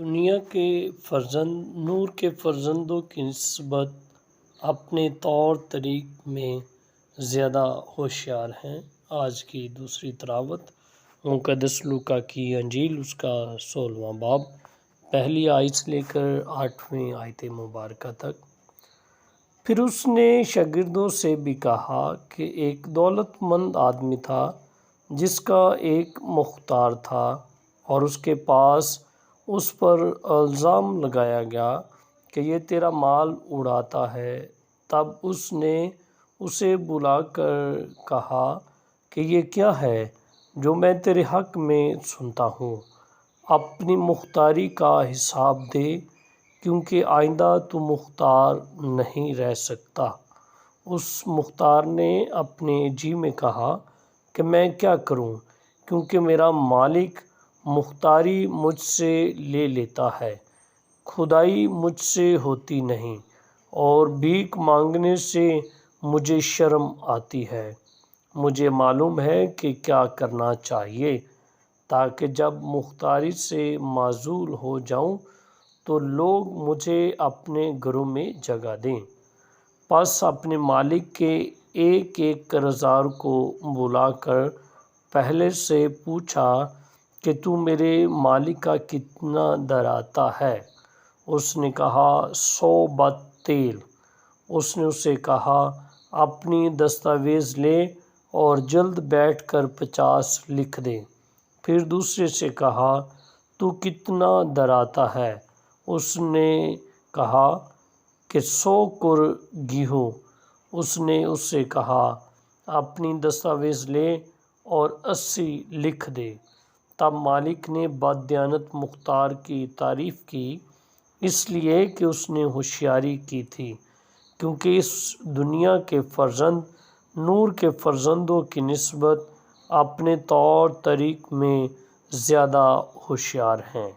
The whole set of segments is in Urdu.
دنیا کے فرزند نور کے فرزندوں کی نسبت اپنے طور طریق میں زیادہ ہوشیار ہیں۔ آج کی دوسری تلاوت مقدس لوکا کی انجیل اس کا 16واں باب پہلی آیت سے لے کر 8ویں آیت مبارکہ تک۔ پھر اس نے شاگردوں سے بھی کہا کہ ایک دولت مند آدمی تھا جس کا ایک مختار تھا، اور اس کے پاس اس پر الزام لگایا گیا کہ یہ تیرا مال اڑاتا ہے۔ تب اس نے اسے بلا کر کہا کہ یہ کیا ہے جو میں تیرے حق میں سنتا ہوں؟ اپنی مختاری کا حساب دے، کیونکہ آئندہ تو مختار نہیں رہ سکتا۔ اس مختار نے اپنے جی میں کہا کہ میں کیا کروں، کیونکہ میرا مالک مختاری مجھ سے لے لیتا ہے، خدائی مجھ سے ہوتی نہیں، اور بھیک مانگنے سے مجھے شرم آتی ہے۔ مجھے معلوم ہے کہ کیا کرنا چاہیے، تاکہ جب مختاری سے معزول ہو جاؤں تو لوگ مجھے اپنے گھروں میں جگہ دیں۔ پس اپنے مالک کے ایک ایک قرضدار کو بلا کر پہلے سے پوچھا کہ تو میرے مالک کا کتنا دراتا ہے؟ اس نے کہا 100 بط تیل۔ اس نے اسے کہا اپنی دستاویز لے اور جلد بیٹھ کر 50 لکھ دے۔ پھر دوسرے سے کہا تو کتنا دراتا ہے؟ اس نے کہا کہ 100 کر گیہوں۔ اس نے اس سے کہا اپنی دستاویز لے اور 80 لکھ دے۔ تب مالک نے بددیانت مختار کی تعریف کی، اس لیے کہ اس نے ہوشیاری کی تھی، کیونکہ اس دنیا کے فرزند نور کے فرزندوں کی نسبت اپنے طور طریق میں زیادہ ہوشیار ہیں۔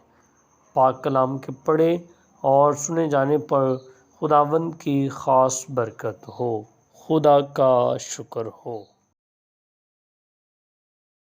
پاک کلام کے پڑھے اور سنے جانے پر خداوند کی خاص برکت ہو۔ خدا کا شکر ہو۔